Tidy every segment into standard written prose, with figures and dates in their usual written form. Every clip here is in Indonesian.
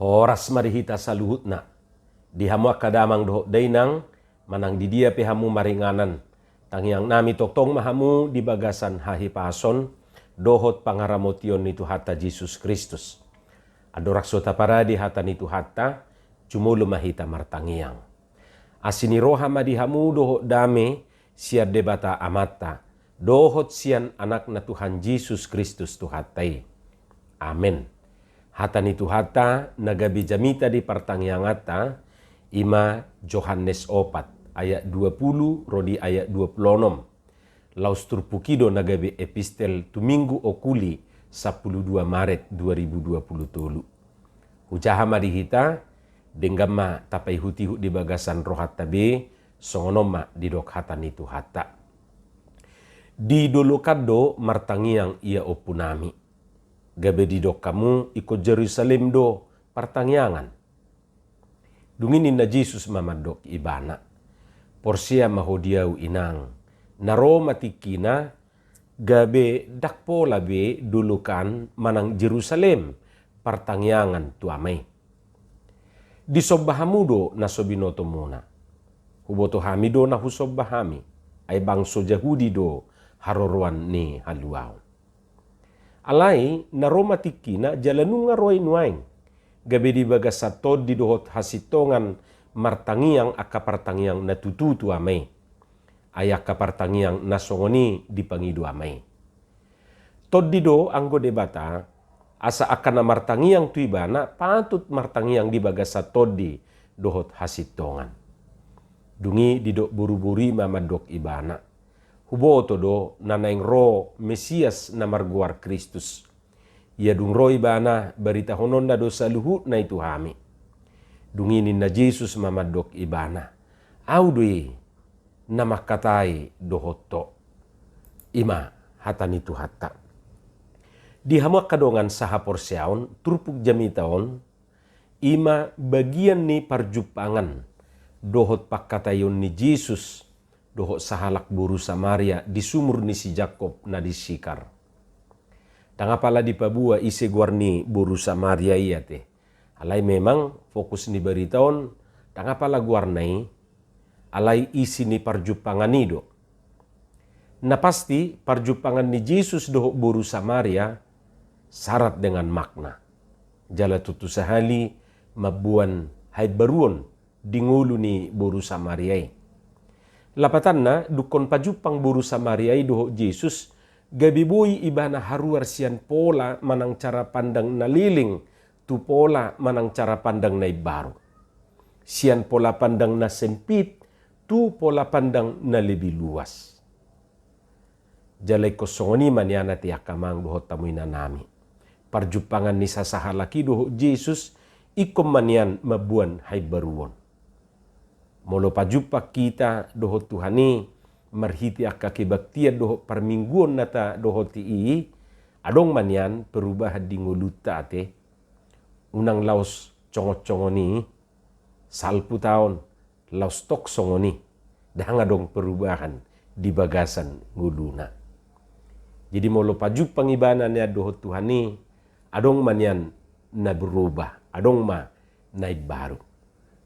Horas marihita saluhutna. Di hamu akadamang doho dainang manang di dia pihamu maringanan. Tangyang nami toktong mahamu di bagasan hahipason dohot pangaramotion nitu hata Jesus Kristus. Adorak sota para di hata nitu hata cumulu mahita martangiang. Asini roha madihamu dohot dame siar debata amata. Dohot sian anak na Tuhan Jesus Kristus tuhatai. Amin. Hata nitu hata nagabi jamita di pertangiangata ima Johannes 4 ayat 20 rodi ayat 26. Laus turpukido nagabi epistel tuminggu okuli 12 Maret 2020. Hujaha marihita denggama tapai hutihu di bagasan rohat tabe songonoma di dok hata nitu hata. Di dolo kado martangiang ia opunami. Gabe di dok kamu ikut Jerusalem do pertangiangan. Dunginin na Jesus mamadok ibana. Porsia mahodiau inang. Naro matikina gabe dakpo labe dulukan manang Jerusalem pertangiangan tuamay. Di sobbahamudo na sobinoto muna. Huboto hamido na husobbahami. Ay bangso Yahudi do haroruan ni haluaw. Alai naroma tikina jalanunga roy nuaing. Gabe di bagasatod di dohot hasitongan martangiang akapartangiang natututu amay. Ay akapartangiang nasongoni di pangidu amay. Tod di do anggo debata asa akan na martangiang tuibana patut martangiang di bagasatod di dohot hasitongan. Dungi di do buru-buri mamadok ibana. Huboto do nanaing ro Mesias na marguar Kristus. Ia dung ro ibana barita honon na do sa luhut na itu hami. Dunginin na Jesus mamadok ibana. Audui na makatay dohoto. Ima hata nitu hata. Di hamak kadongan sa haporsyaon turpuk jamitaon. Ima bagian ni parjupangan. Dohot pakkatayon ni Jesus. Dohot sahalak buru Samaria di sumur ni si Jakob na disikar. Tangapala di pabua isi guarni buru Samaria iya te. Alay memang fokus ni beritaon tangapala guarnai alay isi ni parjupangan nido. Na pasti parjupangan ni Jesus dohot buru Samaria syarat dengan makna. Jala tutu sahali mabuan hai baruon dingulu ni buru Samaria. Lapatan na dukon pajupang buru Samaria doho Jesus gabiboy ibana haruar sian pola manang cara pandang naliling tu pola manang cara pandang na baru. Sian pola pandang na sempit tu pola pandang na lebih luas. Jalay kosongoni maniana ti akamang doho tamuin na nami. Parjupangan ni sasahalaki doho Jesus ikom manian mabuan hay baruon. Molo pajupak kita doho Tuhani marhiti akka kebaktian doho permingguan nata doho ti adong manian perubahan di nguluta ate unang laos congot-congoni salpu taon laos tok songoni dahang adong perubahan di bagasan nguluna. Jadi molo pajup pangibanan ya doho Tuhani adong manian na berubah adong ma naib baru.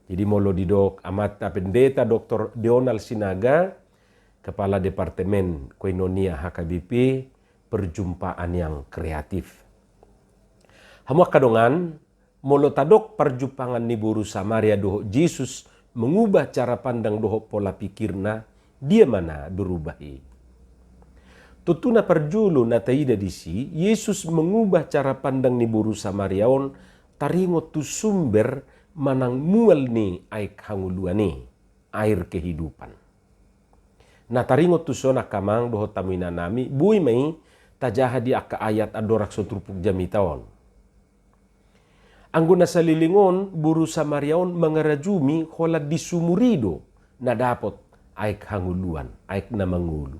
Jadi molo didok amata pendeta Dr. Deonal Sinaga, Kepala Departemen Koinonia HKBP, perjumpaan yang kreatif. Hamuak kadongan, molo tadok perjumpangan ni buru Samaria doho Jesus mengubah cara pandang doho pola pikirna, dia mana berubahi. Tutuna perjulu na taida disi, Yesus mengubah cara pandang ni buru Samariaon, taringo tu sumber manang mual ni aik hanguluan ni air kehidupan. Na taringo tusona kamang doho tamina nami bui mai tajaha di aka ayat adorak sotrupuk jamitaon. Anggo na salilingon buru Samariaon mangarajumi hola disumurido na dapot aik hanguluan, aik na mangulu.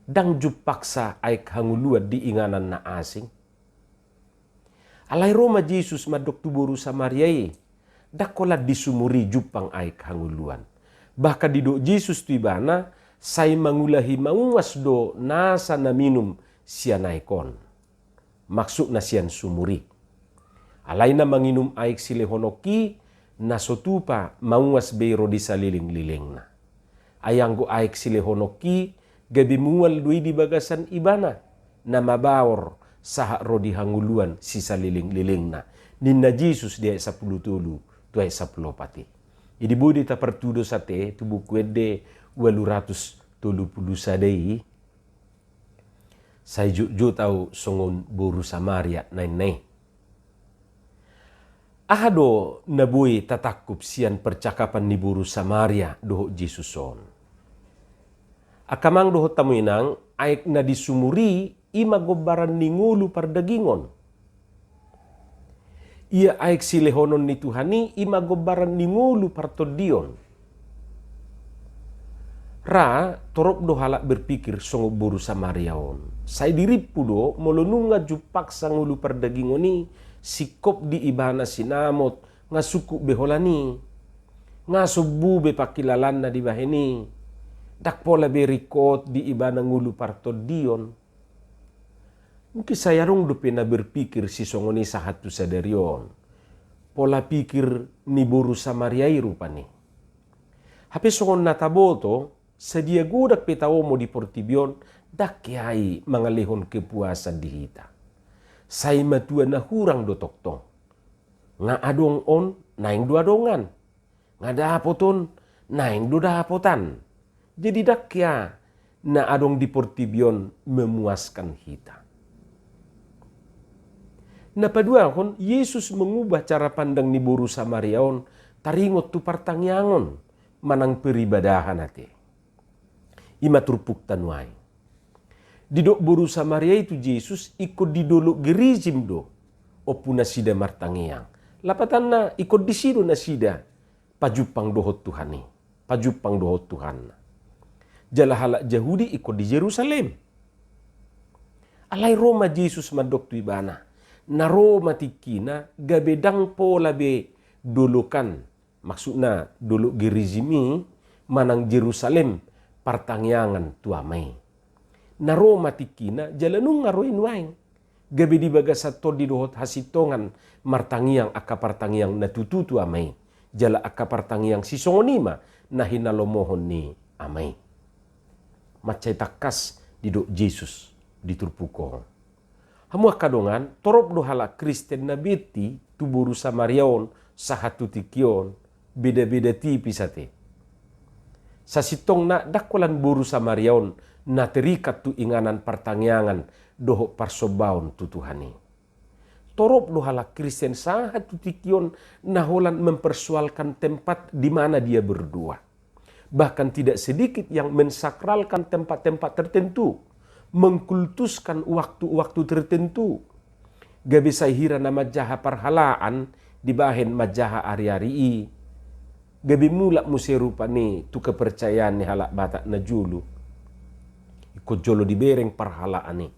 Dang jupaksa aik hanguluan di inganan na asing. Alay Roma Jesus madok tu buru Samariai. Dakola disumuri jupang aik hanguluan. Bahkan di do Jesus tu ibana, say mangulahi maungas do nasa na minum sianaikon. Maksud na sian sumuri. Alay na manginum aik silehonoki na sotupa maungas beiro di saliling-liling na. Ayanggo aik silehonoki gabi mual dui di bagasan ibana na mabawor saha rodi hanguluan si saliling-liling na. Ninna Jesus dia 10 tulu tuai 10 pati. Idi budi ta pertudo sate tu buku ede 230 sadei. Saya juk tahu songon boru Samaria nai. Ahado nabui tatakup sian percakapan ni boru Samaria doho Jesuson. Akamang doho tamuinang aik na disumuri ima gobaran ningulu pardagingon. Ia aik silehonon ni Tuhani ima gobaran ningulu partodion. Ra torok do halak berpikir songo boru Samariaon. Saya diripu do molonunga jupak sangulu pardagingoni sikop di ibana sinamot nga suku beholani. Nga subu be pakilalan na di baheni. Dak pola berikot di ibana ngulu partodion. Mungkin saya rung do pena berpikir si songoni sahatu sadarion. Pola pikir ni boru Samariai rupani. Hape songon nataboto sedia gudak petawomo di portibion dak kiai mangalihon kepuasan dihita. Sai matua na hurang do toktong. Nga adong on naing dua dongan. Nga dapoton naing do dapotan. Jadi dak kia na adong di portibion memuaskan hita. Na padua kon Yesus mengubah cara pandang ni boru Samariaon taringot tu partangyangon manang peribadahan ate. Ima turpuk tanuai. Didok boru Samaria itu Yesus ikut didolok gerizim do. Opu nasida martangiang. Lapatan na ikut disido nasida. Pajupang dohot Tuhani. Pajupang dohot Tuhan. Jala halak Yahudi ikut di Yerusalem. Alai Roma Yesus madok tu ibana. Na Roma tikina gabedang pola be dolokan. Maksudna dolok gerizimi manang Yerusalem partangyangan tuamai. Na Roma tikina jalanung ngaroin waing. Gabi di bagasato di dohot hasitongan martangiang akapartangiang na tututu amai. Jala akapartangiang sisongonima na hinalomohon ni amai. Macay takas di do Jesus di turpuko. Hamua kadongan torop do hala Kristen na beti tu boru Samariaon sahatu tikion beda-beda tipis ate. Sa sitong na dakulan boru Samariaon na terikat tu inganan partangyangan doho parsobaon tu Tuhani. Torop do hala Kristen sahatu tikion na holan mempersoalkan tempat di mana dia berdua. Bahkan tidak sedikit yang mensakralkan tempat-tempat tertentu. Mengkultuskan waktu-waktu tertentu. Gabi sahira na majaha parhalaan dibahen majaha ari-ari. Gabi mulak muserupa ni tu kepercayaan ni halak batak na julu. Ikut jolo dibereng parhalaan ni.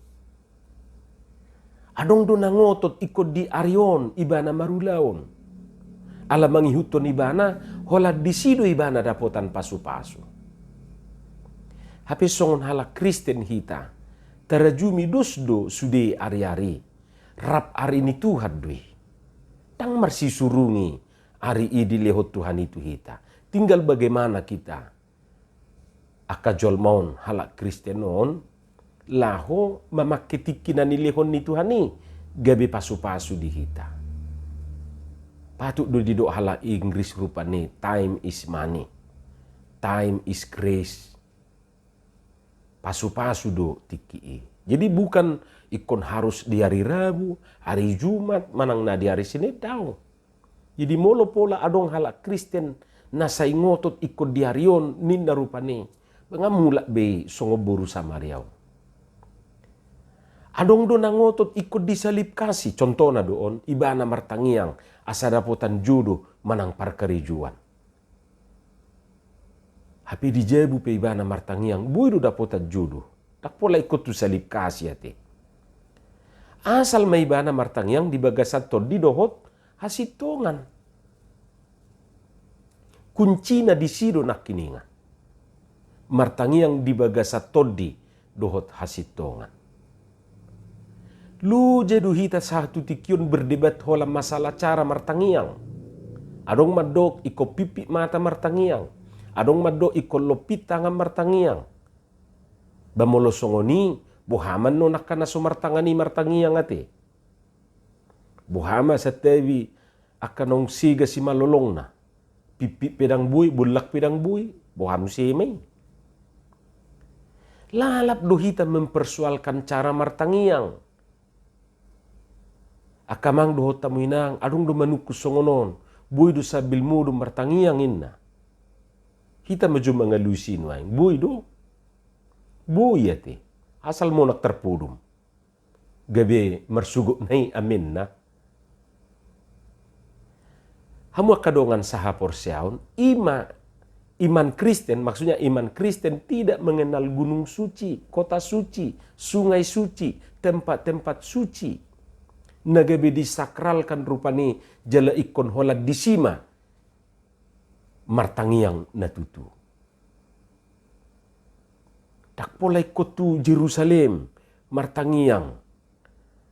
Adong do nangotot ikut di arion ibana marulaon. Ala mangihuton ibana hola disido ibana dapotan pasu-pasu. Hape songon halak Kristen hita. Tarajumi dosdo sude ari-ari. Rap ari ni Tuhan dui. Tang marsi surungi ari idi lehot Tuhan itu hita. Tinggal bagaimana kita. Akajol maun halak Kristenon. Laho mamaketikinan ni lehon ni Tuhan ni. Gabi pasu-pasu di hita. Patut do didok halak Inggris rupa ni. Time is money. Time is grace. Pasu-pasu do tiki. Jadi bukan ikon harus di hari Rabu, hari Jumat, manang na di hari Senin tau. Jadi molo pola adong halak Kristen nasai ngotot ikut di harion ninda rupane. Pengamulak be songo boru Samariaw. Adong do nangotot ikut disalib kasih. Contohna doon ibana martangiang asa dapotan jodoh manang parkarijuan. Hapi dijebu pe ibana martangiang buido dapotan jodoh. Tak pola ikut tu salib kasih ate. Asal may ibana martangiang di bagasan to di dohot hasitongan. Kuncina di sido nakininga. Martangiang di bagasan to di dohot hasitongan. Lu jedu hita satu tikyun berdebat hola masalah cara martangiang. Adong madok iko pipi mata martangiang. Adong madok iko lopit tangan martangiang. Bamolo songoni bohaman no nakana so martangani martangiang ate. Bohama sa tewi akanong siga si malolong na. Pipi pedang bui, bulak pedang bui. Boham si may. Lalap dohita mempersoalkan cara martangiang. Akamang doho tamuinang, adong do manuku songonon, bui do sabil mo do martangiang inna. Hita maju mangalusin wain, bui do. Bui ate, asal mo nak terpudum. Gabi marsugok nai amin na. Hamu kadongan sahapor siaun, iman Kristen, maksudnya iman Kristen tidak mengenal gunung suci, kota suci, sungai suci, tempat-tempat suci. Nagabe disakralkan rupani jala ikon hola disima martangiang natutu. Tak polai kotu Jerusalem martangiang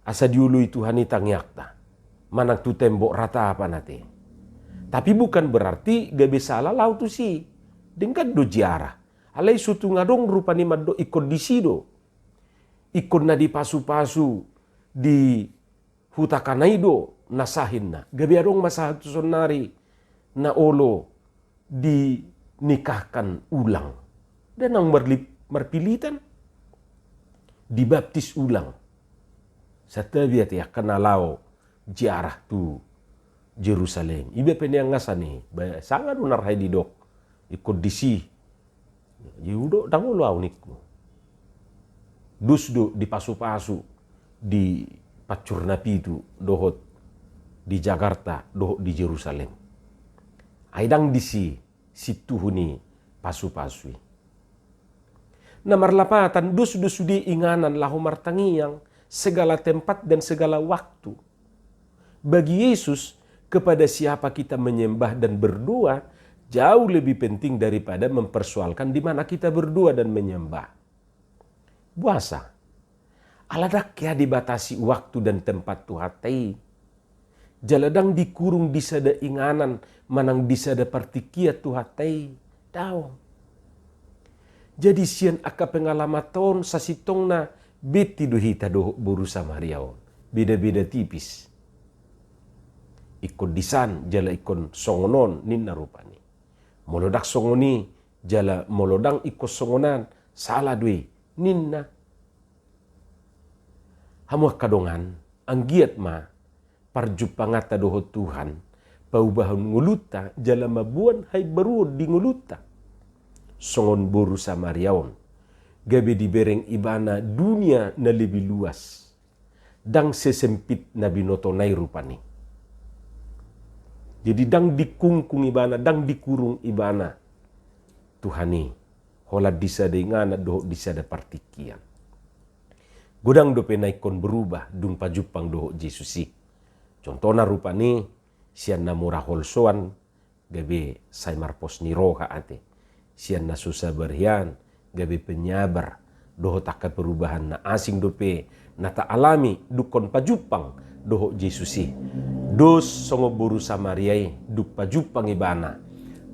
asa diului Tuhan itangiakta manang tu tembok rata apa nate. Tapi bukan berarti gabe salah lau tu si dengkat do jiarah. Alai sutu ngadong rupani maddo ikon disido. Ikon na di pasu-pasu di hutakanaido nasahin na. Gabi adong masahatu sonari na olo dinikahkan ulang. Dan ang marpilitan dibaptis ulang. Sa tabiat ya kanalao jiarah tu Jerusalem. Ibe penyang ngasani. Sangat unar hai didok. Ikut disi. Yudo dango lu aunikmu. Dusdo di pasu-pasu di Pacurnapi itu dohot di Jakarta, dohot di Jerusalem. Aidang disi situhuni pasu-pasui. Namar lapatan dus-dus di inganan lahu martangiang segala tempat dan segala waktu. Bagi Yesus, kepada siapa kita menyembah dan berdoa jauh lebih penting daripada mempersoalkan di mana kita berdoa dan menyembah. Puasa. Aladak ya dibatasi waktu dan tempat tuhatai. Jaladang dikurung disada inganan, manang disada partikia tuhatai. Daw. Jadi sian aka pengalamaton sasitong na beti dohita doh burusa mariaon. Beda-beda tipis. Ikon disan jala ikon songonon ninna rupani. Molodak songoni jala molodang ikon songonan salah dui ninna. Hamuak kadongan, ang giat ma, parjupangata doho Tuhan, paubahan nguluta, jala mabuan hay baruod di nguluta. Songon buru samariaon, gabi dibereng ibana dunia na lebih luas, dang sesempit na binotonay rupani. Jadi dang dikungkung ibana, dang dikurung ibana, Tuhani, hola disada ingana doho disada partikian. Godang do penaikon berubah dung pajupang doho Jesusi. Contohna rupani sian na murah holsoan gabe say marpos ni roha ate. Sian na susah berhian gabe penyabar doho takat perubahan na asing dope na ta alami dukon pajupang doho Jesusi. Dos songo buru Samariai duk pajupang ibana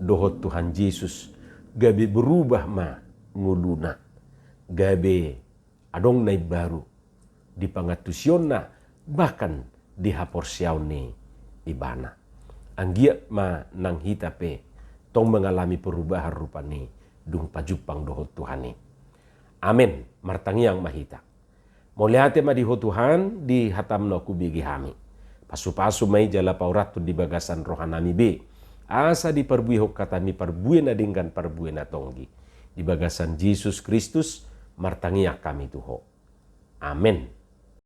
doho Tuhan Yesus gabe berubah ma nguluna gabe adong nai baru di pangatusion na bahkan di haporsiaw ni ibana. Anggiat ma nang hitape tong mengalami perubahan rupa ni dung pajupang doho Tuhani. Amin. Martangiang mahita. Moliate ma diho Tuhan di hatam no kubigi hami. Pasu-pasu may jala pauratu di bagasan rohanami be. Asa di perbuihok katami perbuena dengan perbuena tonggi. Di bagasan Yesus Kristus martangiak kami tuho. Amin.